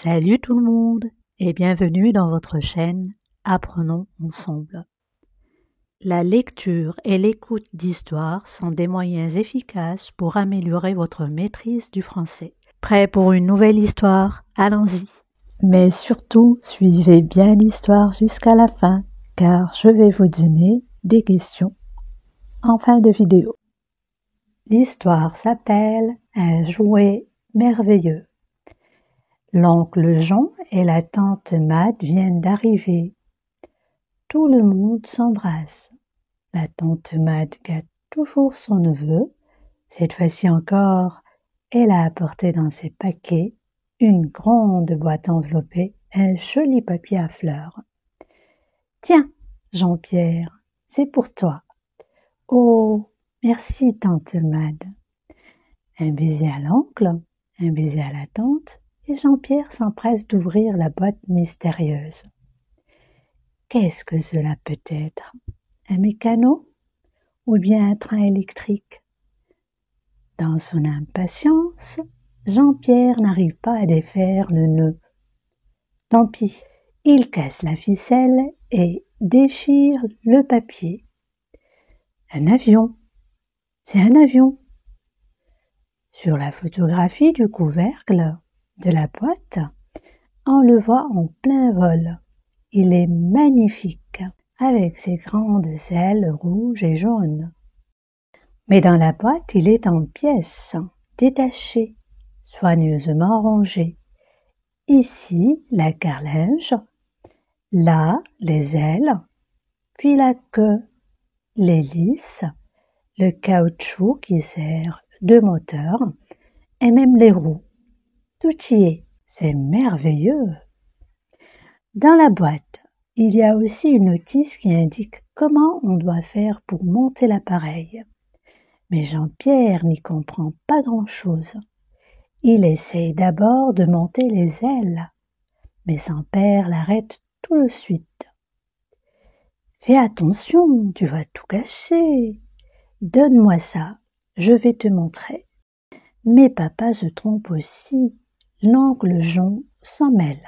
Salut tout le monde et bienvenue dans votre chaîne Apprenons ensemble. La lecture et l'écoute d'histoires sont des moyens efficaces pour améliorer votre maîtrise du français. Prêt pour une nouvelle histoire? Allons-y. Mais surtout, suivez bien l'histoire jusqu'à la fin, car je vais vous donner des questions en fin de vidéo. L'histoire s'appelle Un jouet merveilleux. L'oncle Jean et la tante Mad viennent d'arriver. Tout le monde s'embrasse. La tante Mad gâte toujours son neveu. Cette fois-ci encore, elle a apporté dans ses paquets une grande boîte enveloppée, un joli papier à fleurs. « Tiens, Jean-Pierre, c'est pour toi. »« Oh, merci, tante Mad. » Un baiser à l'oncle, un baiser à la tante, et Jean-Pierre s'empresse d'ouvrir la boîte mystérieuse. Qu'est-ce que cela peut être? Un mécano? Ou bien un train électrique? Dans son impatience, Jean-Pierre n'arrive pas à défaire le nœud. Tant pis, il casse la ficelle et déchire le papier. Un avion. C'est un avion. Sur la photographie du couvercle de la boîte, on le voit en plein vol. Il est magnifique, avec ses grandes ailes rouges et jaunes. Mais dans la boîte, il est en pièces, détaché, soigneusement rangé. Ici, la carlinge, là, les ailes, puis la queue, l'hélice, le caoutchouc qui sert de moteur, et même les roues. Tout y est, c'est merveilleux. Dans la boîte, il y a aussi une notice qui indique comment on doit faire pour monter l'appareil. Mais Jean-Pierre n'y comprend pas grand-chose. Il essaye d'abord de monter les ailes, mais son père l'arrête tout de suite. « Fais attention, tu vas tout gâcher. Donne-moi ça, je vais te montrer. » Mais papa se trompe aussi. L'oncle Jean s'en mêle.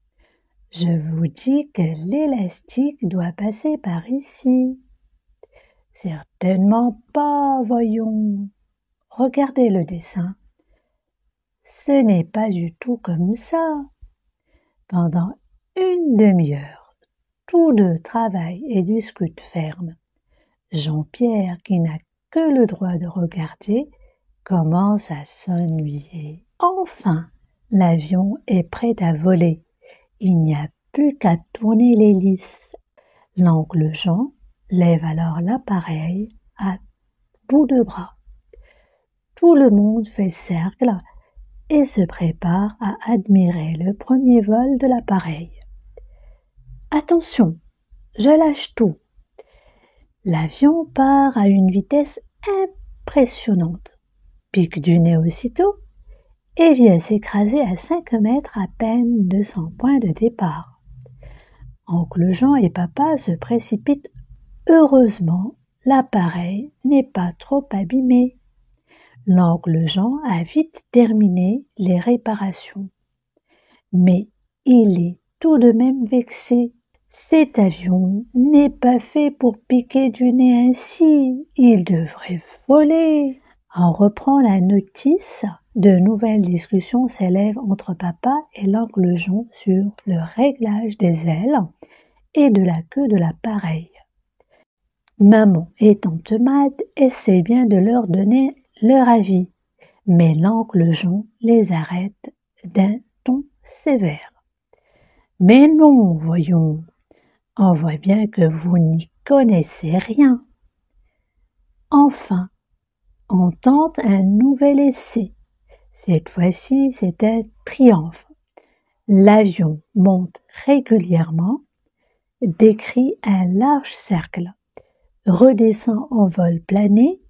« Je vous dis que l'élastique doit passer par ici. »« Certainement pas, voyons. Regardez le dessin. Ce n'est pas du tout comme ça. » Pendant une demi-heure, tous deux travaillent et discutent ferme. Jean-Pierre, qui n'a que le droit de regarder, commence à s'ennuyer. Enfin, l'avion est prêt à voler. Il n'y a plus qu'à tourner l'hélice. L'oncle Jean lève alors l'appareil à bout de bras. Tout le monde fait cercle et se prépare à admirer le premier vol de l'appareil. Attention, je lâche tout. L'avion part à une vitesse impressionnante, pique du nez aussitôt et vient s'écraser à 5 mètres à peine de son point de départ. Oncle Jean et papa se précipitent. Heureusement, l'appareil n'est pas trop abîmé. L'oncle Jean a vite terminé les réparations. Mais il est tout de même vexé. Cet avion n'est pas fait pour piquer du nez ainsi. Il devrait voler. On reprend la notice. De nouvelles discussions s'élèvent entre papa et l'oncle Jean sur le réglage des ailes et de la queue de l'appareil. Maman et tante Mad essaient bien de leur donner leur avis, mais l'oncle Jean les arrête d'un ton sévère. « Mais non, voyons, on voit bien que vous n'y connaissez rien. » Enfin, on tente un nouvel essai. Cette fois-ci, c'est un triomphe. L'avion monte régulièrement, décrit un large cercle, redescend en vol plané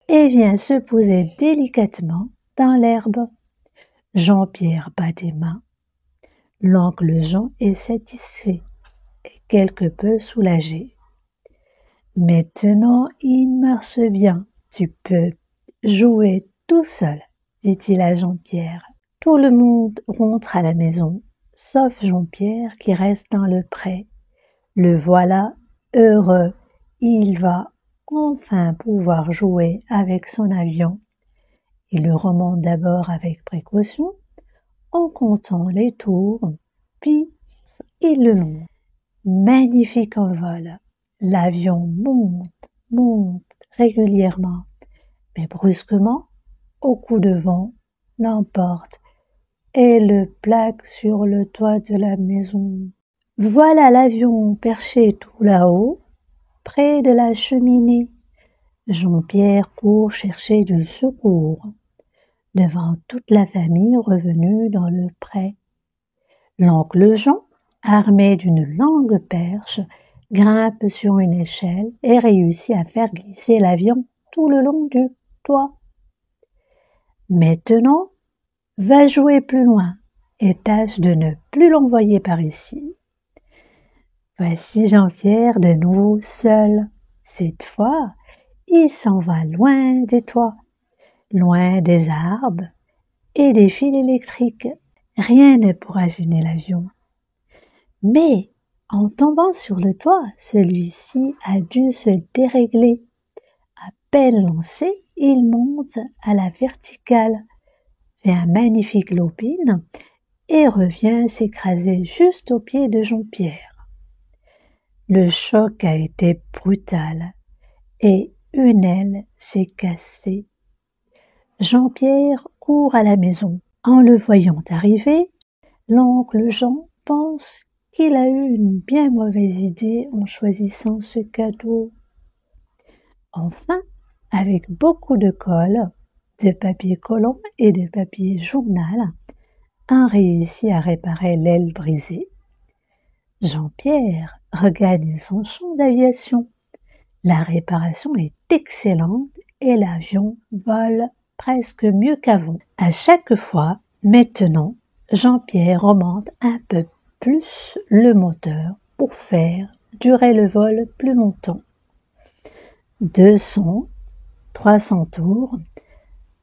et vient se poser délicatement dans l'herbe. Jean-Pierre bat des mains. L'oncle Jean est satisfait et quelque peu soulagé. « Maintenant, il marche bien. Tu peux jouer tout seul, dit-il à Jean-Pierre. Tout le monde rentre à la maison, sauf Jean-Pierre qui reste dans le pré. Le voilà heureux, il va enfin pouvoir jouer avec son avion. Il le remonte d'abord avec précaution, en comptant les tours, puis il le lance. Magnifique envol, l'avion monte régulièrement, mais brusquement, au coup de vent, l'emporte et le plaque sur le toit de la maison. Voilà l'avion perché tout là-haut, près de la cheminée. Jean-Pierre court chercher du secours, devant toute la famille revenue dans le pré. L'oncle Jean, armé d'une longue perche, grimpe sur une échelle et réussit à faire glisser l'avion tout le long du toit. Maintenant, va jouer plus loin et tâche de ne plus l'envoyer par ici. Voici Jean-Pierre de nouveau seul. Cette fois, il s'en va loin des toits, loin des arbres et des fils électriques. Rien ne pourra gêner l'avion. Mais, en tombant sur le toit, celui-ci a dû se dérégler. À peine lancé, il monte à la verticale, fait un magnifique looping et revient s'écraser juste au pied de Jean-Pierre. Le choc a été brutal et une aile s'est cassée. Jean-Pierre court à la maison. En le voyant arriver, l'oncle Jean pense qu'il a eu une bien mauvaise idée en choisissant ce cadeau. Enfin, avec beaucoup de colle, de papier collant et de papier journal, on réussit à réparer l'aile brisée. Jean-Pierre regagne son champ d'aviation. La réparation est excellente et l'avion vole presque mieux qu'avant. À chaque fois, maintenant, Jean-Pierre remonte un peu plus le moteur pour faire durer le vol plus longtemps. 200, 300 tours,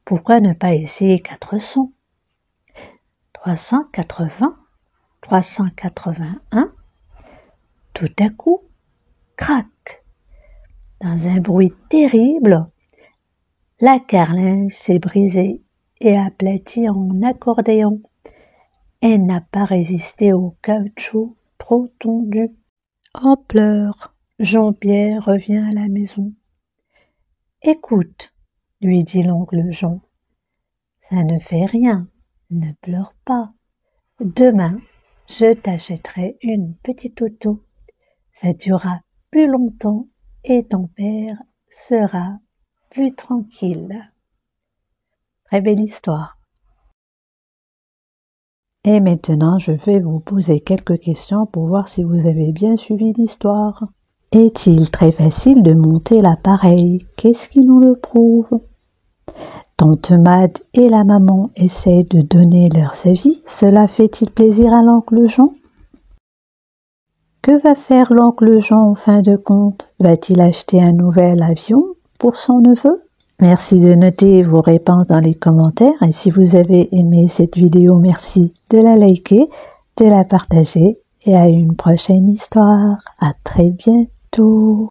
pourquoi ne pas essayer 400? 380, 381, tout à coup, crac! Dans un bruit terrible, la carlinge s'est brisée et aplatie en accordéon. Elle n'a pas résisté au caoutchouc trop tendu. En pleurs, Jean-Pierre revient à la maison. « Écoute, lui dit l'oncle Jean, ça ne fait rien, ne pleure pas. Demain, je t'achèterai une petite auto. Ça durera plus longtemps et ton père sera plus tranquille. » Très belle histoire. Et maintenant, je vais vous poser quelques questions pour voir si vous avez bien suivi l'histoire. Est-il très facile de monter l'appareil? Qu'est-ce qui nous le prouve? Tante Mad et la maman essaient de donner leurs avis. Cela fait-il plaisir à l'oncle Jean? Que va faire l'oncle Jean en fin de compte? Va-t-il acheter un nouvel avion pour son neveu? Merci de noter vos réponses dans les commentaires et si vous avez aimé cette vidéo, merci de la liker, de la partager et à une prochaine histoire. À très bientôt.